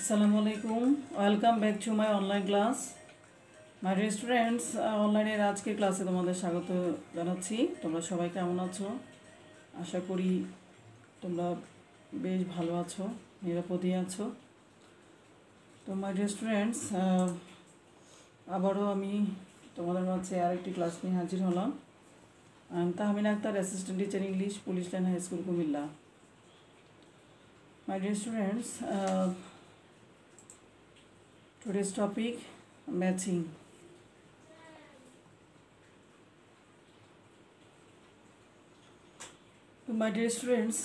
আসসালামু আলাইকুম welcome back to my online class my dear students অনলাইনের আজকের ক্লাসে তোমাদের স্বাগত জানাচ্ছি। তোমরা সবাই কেমন আছো? আশা করি তোমরা বেশ ভালো আছো, নিরাপদে আছো। তো মাই ডিয়ার স্টুডেন্টস, আবারও আমি তোমাদের মাঝে আরেকটি ক্লাস নিয়ে হাজির হলাম। Tahmina Akter, assistant teacher English, police line high school, Comilla. My dear students, today's topic matching. তো মাই ডিয়ার স্টুডেন্টস,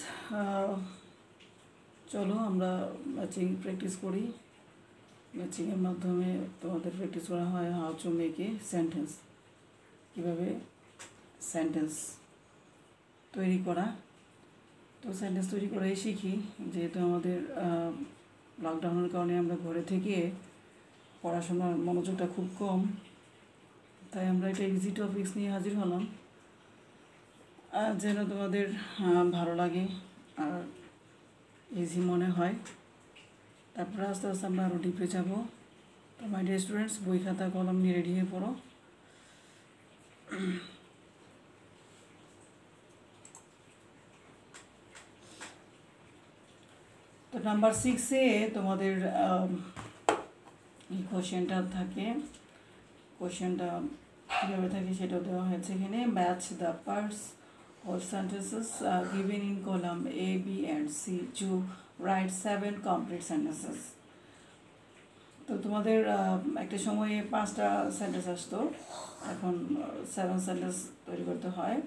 চলো আমরা ম্যাচিং প্র্যাকটিস করি। ম্যাচিংয়ের মাধ্যমে তোমাদের প্র্যাকটিস করা হয় how to make a sentence, কীভাবে সেন্টেন্স তৈরি করা। তো সেন্টেন্স তৈরি করাই শিখি, যেহেতু আমাদের লকডাউনের কারণে আমরা ঘরে থেকে পড়াশোনার মনোযোগটা খুব কম, তাই আমরা একটা ইজি টপিক্স নিয়ে হাজির হলাম যেন তোমাদের ভালো লাগে আর ইজি মনে হয়। তারপরে আস্তে আস্তে আমরা আরও ডিপে যাব। তো মাই ডিয়ার স্টুডেন্টস, বই খাতা কলম নিয়ে রেডি হয়ে পড়ো। তো নাম্বার 6-এ তোমাদের এই কোশ্চেনটা থাকে। কোশ্চেনটা কীভাবে থাকে সেটাও দেওয়া হয়েছে এখানে। Match the parts or sentences given in column A, B and C to write 7 complete sentences. তো তোমাদের একটা সময়ে 5টা সেন্টেন্স আসতো, এখন 7 সেন্টেন্স তৈরি করতে হয়।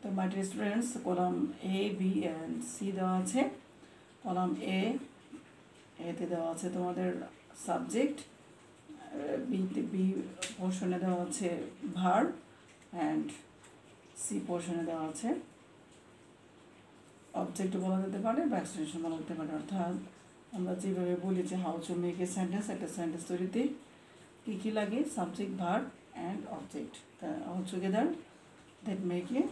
তো মাই dear students, column A, B and C দেওয়া আছে। কলাম এতে দেওয়া আছে তোমাদের সাবজেক্ট, বি পোর্শনে দেওয়া আছে ভার্ব অ্যান্ড সি পোর্শনে দেওয়া আছে অবজেক্ট বলা যেতে পারে বা এক্সটেনশন বলা যেতে পারে। অর্থাৎ আমরা যেভাবে বলি যে how to make a sentence, একটা সেন্টেন্স তৈরিতে কী কী লাগে, subject, verb and object, all together that make a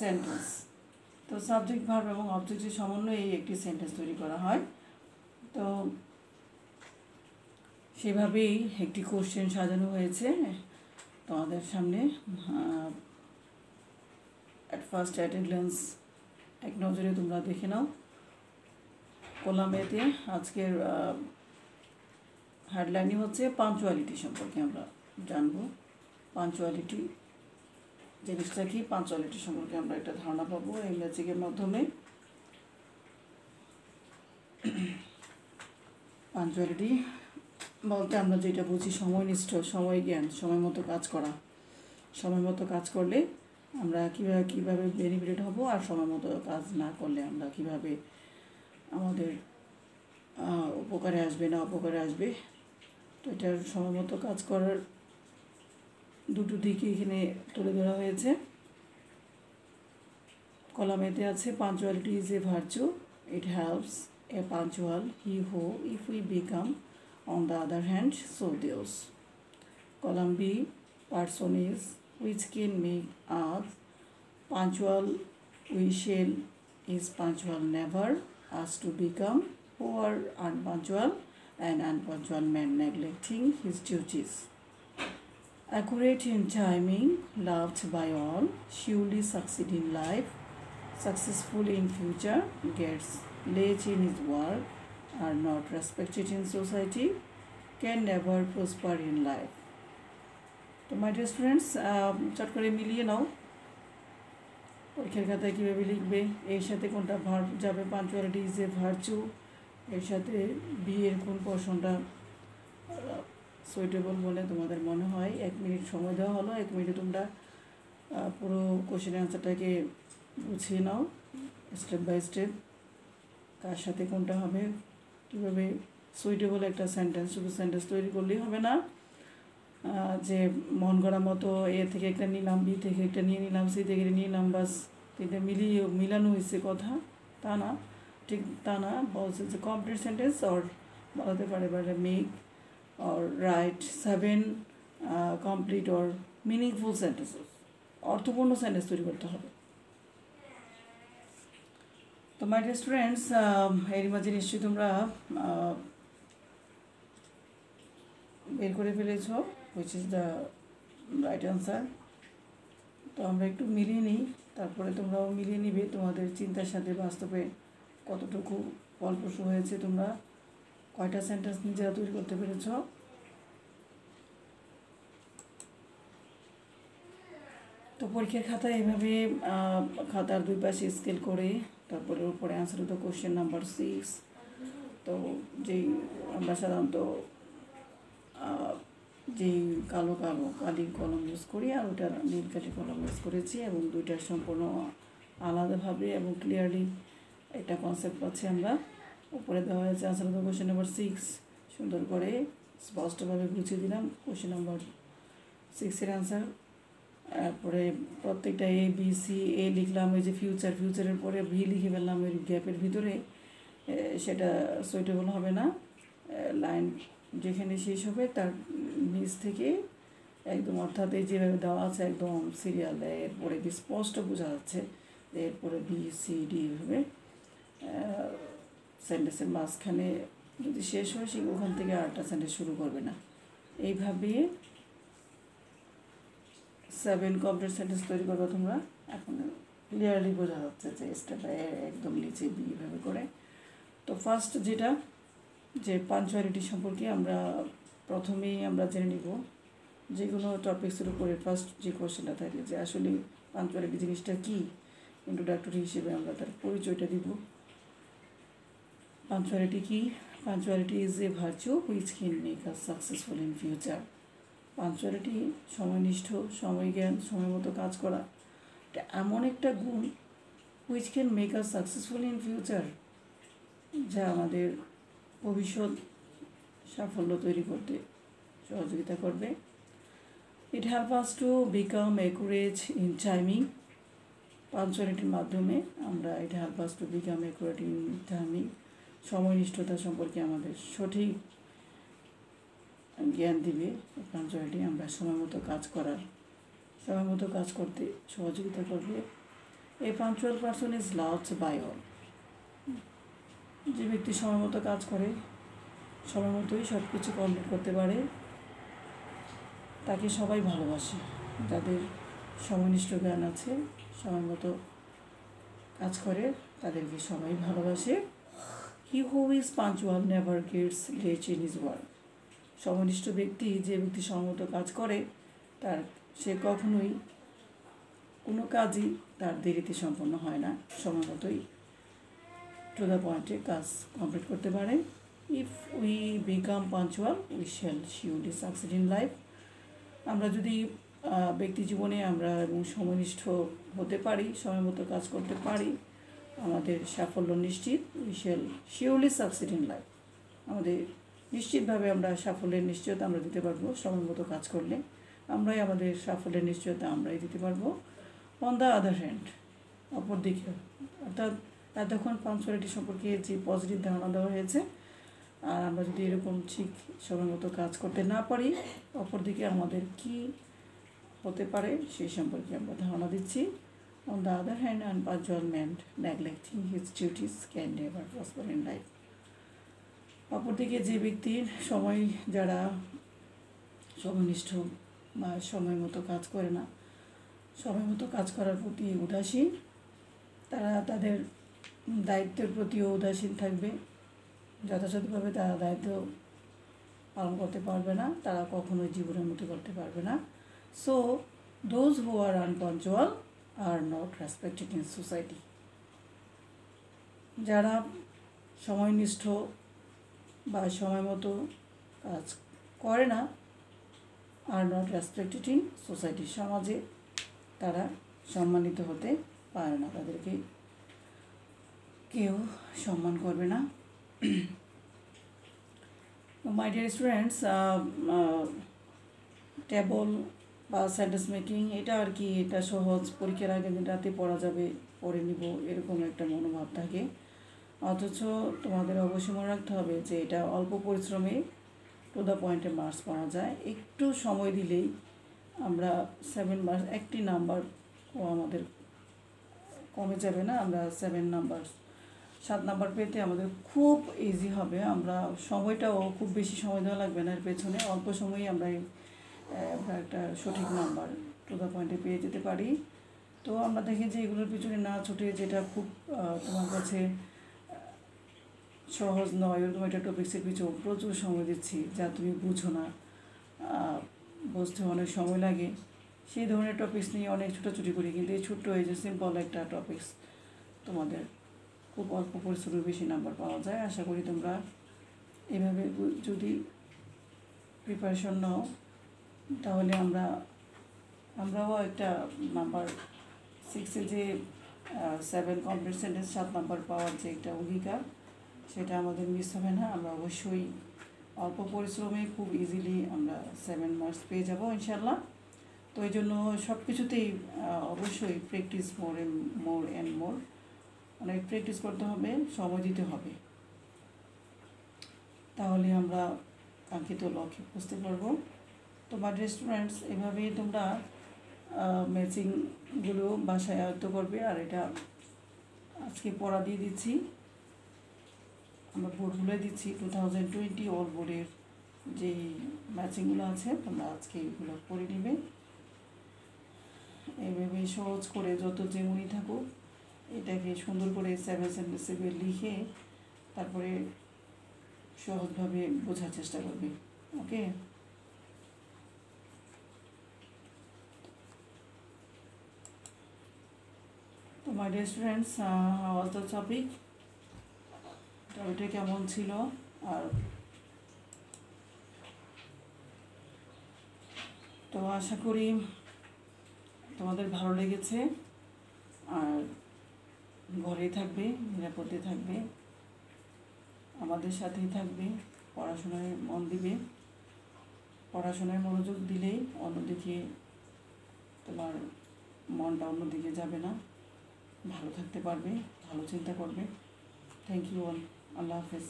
sentence. তো সাবজেক্ট, ভার্ব এবং অবজেক্টের সমন্বয়ে এই একটি সেন্টেন্স তৈরি করা হয়। তো সেভাবেই একটি কোশ্চেন সাজানো হয়েছে তোমাদের সামনে। At first at a glance এক নজরে তোমরা দেখে নাও। কলাম এতে আজকের হেডলাইনই হচ্ছে পাঞ্চুয়ালিটি সম্পর্কে আমরা জানবো। পাঞ্চুয়ালিটি জিনিসটা কি, পাঞ্চুয়ালিটি সম্পর্কে আমরা একটা ধারণা পাবো এই ম্যাচিংয়ের মাধ্যমে। পাঞ্চুয়ালিটি বলতে আমরা যেটা বুঝি সময়নিষ্ঠ, সময় জ্ঞান, সময় মতো কাজ করা। সময় মতো কাজ করলে আমরা কীভাবে বেনিফিটেড হব, আর সময় মতো কাজ না করলে আমরা কীভাবে আমাদের উপকারে আসবে না অপকারে আসবে। তো এটার সময় মতো কাজ করার দুটো দিকে এখানে তুলে ধরা হয়েছে। কলামেতে আছে punctuality is a virtue, it helps a punctual he who if we become on the other hand so theirs. Column B, person is which can make us punctual, we shall is punctual never, us to become poor, unpunctual, and unpunctual man neglecting his duties. Accurate in timing, loved by all, surely succeed in life, successful in future, gets lazy in his work, are not respected in society, can never prosper in life. তো মাই dear students, চট করে মিলিয়ে নাও পরীক্ষার খাতায় কীভাবে লিখবে। এর সাথে কোনটা ভার্ব যাবে, পাঞ্চুয়ালিটি ইজ এ ভার্চু, এর সাথে বি এর কোন পোর্শনটা সুইটেবল বলে তোমাদের মনে হয়। 1 মিনিট সময় দেওয়া হলো, 1 মিনিটে তোমরা পুরো কোশ্চেন অ্যান্সারটাকে গুছিয়ে নাও স্টেপ বাই স্টেপ, কার সাথে কোনটা হবে, কীভাবে সুইটেবল একটা সেন্টেন্স। শুধু সেন্টেন্স তৈরি করলেই হবে না, যে মন গড়া মতো এ থেকে একটা নিলাম, বি থেকে একটা নিয়ে নিলাম, সি থেকে নিয়ে নিলাম, বাস তিনটে মিলানো হয়েছে কথা, তা না, ঠিক তা না। বলছে যে কমপ্লিট সেন্টেন্স অর বলাতে পারে make or right 7 complete or meaningful sentences, অর্থপূর্ণ সেন্টেন্স তৈরি করতে হবে। তো মাই ডিয়ার স্টুডেন্টস, এর মাঝে নিশ্চয়ই তোমরা বের করে ফেলেছ, which is the right answer. তো আমরা একটু মিলিয়ে নিই, তারপরে তোমরাও মিলিয়ে নিবে তোমাদের চিন্তার সাথে বাস্তবে কতটুকু ফলপ্রসূ হয়েছে, তোমরা কয়টা সেন্টেন্স নিজেরা তৈরি করতে পেরেছ। তো পরীক্ষার খাতায় এভাবে খাতার দুই পাশে স্কেল করে তারপরে উপরে answer to the question number 6। তো যেই আমরা সাধারণত যেই কালো কালির কলম ইউজ করি আর ওটা নীল কালির কলম ইউজ করেছি, এবং দুইটার সম্পূর্ণ আলাদাভাবে এবং ক্লিয়ারলি একটা কনসেপ্ট পাচ্ছি আমরা। উপরে দেওয়া হয়েছে answer to the question number 6, সুন্দর করে স্পষ্টভাবে বুঝিয়ে দিলাম কোশ্চেন নাম্বার 6-এর অ্যান্সার। তারপরে প্রত্যেকটা এ বি সি, এ লিখলাম, এই যে ফিউচারের পরে ভি লিখে ফেললাম ওই গ্যাপের ভিতরে, সেটা সুইটেবল হবে না। লাইন যেখানে শেষ হবে তার নিচ থেকে একদম, অর্থাৎ এই যেভাবে দেওয়া আছে একদম সিরিয়াল, এরপরে স্পষ্ট বোঝা যাচ্ছে এরপরে বি সি ডি, এভাবে সেন্টেন্সের মাঝখানে যদি শেষ হয় সে ওখান থেকে আরেকটা সেন্টেন্স শুরু করবে না। এইভাবে 7 কমপ্লিট সেন্টেন্স তৈরি করবে তোমরা। এখন ক্লিয়ারলি বোঝা যাচ্ছে যে স্টেপটা একদম নিচে বি এভাবে করে। তো ফার্স্ট যেটা, যে পাঞ্চুয়ালিটি সম্পর্কে আমরা প্রথমেই আমরা জেনে নিব যে কোনো টপিক্সের উপরে ফার্স্ট যে কোশ্চেনটা থাকে যে আসলে পাঞ্চুয়ালিটি জিনিসটা কী, ইন্ট্রোডাক্টরি হিসেবে আমরা তার পরিচয়টা দিব। পাঞ্চুয়ালিটি কী? Punctuality is a virtue which can make us successful in future. Punctuality, সময়নিষ্ঠ, সময়জ্ঞান, সময় মতো কাজ করা, এটা এমন একটা গুণ which can make us successful in future, যা আমাদের ভবিষ্যৎ সাফল্য তৈরি করতে সহযোগিতা করবে। It help us to become accurate in timing. পাঞ্চুয়ালিটির মাধ্যমে আমরা, it help us to become accurate in timing, সময়নিষ্ঠতা সম্পর্কে আমাদের সঠিক জ্ঞান দিবে। পাঞ্চুয়ালিটি আমরা সময় মতো কাজ করতে সহযোগিতা করবে। A punctual person is loved by all. যে ব্যক্তি সময় মতো কাজ করে, সময় মতোই সব কিছু কমপ্লিট করতে পারে, তাকে সবাই ভালোবাসে। যাদের সময়নিষ্ঠ জ্ঞান আছে, সময় মতো কাজ করে, তাদেরকে সবাই ভালোবাসে। He who is punctual never gets late in his work. সময়নিষ্ঠ ব্যক্তি, যে ব্যক্তি সময় মতো কাজ করে, সে কখনোই কোনো কাজই তার দেরিতে সম্পন্ন হয় না, সময় মতোই টু দ্য পয়েন্টে কাজ কমপ্লিট করতে পারে। If we become punctual we shall surely succeed in life. আমরা যদি ব্যক্তি জীবনে আমরা এবং সময়নিষ্ঠ হতে পারি, সময় মতো কাজ করতে পারি, আমাদের সাফল্য নিশ্চিত। We shall surely succeed in life. আমাদের নিশ্চিতভাবে আমরা সাফল্যের নিশ্চয়তা আমরা দিতে পারবো। সময় মতো কাজ করলে আমরাই আমাদের সাফল্যের নিশ্চয়তা আমরাই দিতে পারবো। অন দ্য আদার হ্যান্ড, অপরদিকে, অর্থাৎ এতক্ষণ পাঞ্চুয়ালিটি সম্পর্কে যে পজিটিভ ধারণা দেওয়া হয়েছে, আর আমরা যদি এরকম ঠিক সময় মতো কাজ করতে না পারি, অপরদিকে আমাদের কি হতে পারে সেই সম্পর্কে আমরা ধারণা দিচ্ছি। On the other hand, unpunctual man neglecting his duties can never prosper in life. অপরদিকে যে ব্যক্তির যারা সময়নিষ্ঠ বা সময় মতো কাজ করে না, সময় মতো কাজ করার প্রতি উদাসীন, তারা তাদের দায়িত্বের প্রতিও উদাসীন থাকবে, যথাযথভাবে তারা দায়িত্ব পালন করতে পারবে না, তারা কখনোই জীবনের মতো করতে পারবে না। So those who are unpunctual are not respected in society. যারা সময়নিষ্ঠ বা সময় মতো কাজ করে না, are not respected in society, সমাজে তারা সম্মানিত হতে পারে না, তাদেরকে কেউ সম্মান করবে না। মাই ডিয়ার স্টুডেন্টস, টেবল বা সেন্টেন্স মেকিং এটা আর কি, এটা সহজ, পরীক্ষার আগে দিন রাতে পড়া যাবে, পড়ে নিব, এরকম একটা মনোভাব থাকে। অথচ তোমাদের অবশ্যই মনে রাখতে হবে যে এটা অল্প পরিশ্রমে টু দ্য পয়েন্টে মার্কস পাওয়া যায়। একটু সময় দিলেই আমরা 7 মার্কস, একটি নাম্বারও আমাদের কমে যাবে না, আমরা 7 নাম্বার 7 নাম্বার পেতে আমাদের খুব ইজি হবে। আমরা সময়টাও খুব বেশি সময় দেওয়া লাগবে না, এর পেছনে অল্প সময়েই আমরা একটা সঠিক নাম্বার টু দ্য পয়েন্টে পেয়ে যেতে পারি। তো আমরা দেখি যে এগুলোর পিছনে না ছুটে যেটা খুব তোমার কাছে সহজ নয়, এরকম একটা টপিক্সের পিছনে প্রচুর সময় দিচ্ছি যা তুমি বুঝো না, বুঝতে অনেক সময় লাগে, সেই ধরনের টপিক্স নিয়ে অনেক ছোটাছুটি করি। কিন্তু এই ছোট্ট এই যে সিম্পল একটা টপিক্স তোমাদের খুব অল্প পরিশ্রমে বেশি নাম্বার পাওয়া যায়। আশা করি তোমরা এভাবে যদি প্রিপারেশন নাও তাহলে আমরাও একটা নাম্বার 6-এ যে 7 কমপ্লিট সেন্টেন্স 7 নাম্বার পাওয়ার যে একটা অঙ্গীকার, সেটা আমাদের মিস হবে না। আমরা অবশ্যই অল্প পরিশ্রমে খুব ইজিলি আমরা 7 মার্কস পেয়ে যাব ইনশাল্লাহ। তো এই জন্য সব কিছুতেই অবশ্যই প্র্যাকটিস মোর অ্যান্ড মোর, অনেক প্র্যাকটিস করতে হবে, সময় দিতে হবে, তাহলে আমরা কাঙ্ক্ষিত লক্ষ্যে বুঝতে পারবো। তো মাই ডিয়ার স্টুডেন্টস, এভাবেই তোমরা ম্যাচিংগুলো বাসায় আয়ত্ত করবে। আর এটা আজকে পড়া দিয়ে দিচ্ছি, আমরা বোর্ডগুলো দিচ্ছি 2020 অল বোর্ডের যেই ম্যাচিংগুলো আছে, তোমরা আজকে এগুলো পড়ে নেবে। এইভাবে সহজ করে যত যেমনই থাকুক এটাকে সুন্দর করে 7 সেন্টেন্সে লিখে তারপরে সহজভাবে বোঝার চেষ্টা করবে। ওকে, তো মাই dear students, how was the টপিকটা কেমন ছিল? আর তো আশা করি তোমাদের ভালো লেগেছে। আর ঘরেই থাকবে, নিরাপদে থাকবে, আমাদের সাথেই থাকবে, পড়াশোনায় মন দিবে। পড়াশোনায় মনোযোগ দিলেই অন্যদিকে তোমার মনটা অন্যদিকে যাবে না, ভালো থাকতে পারবে, ভালো চিন্তা করবে। থ্যাংক ইউ অল, আল্লাহ হাফেজ।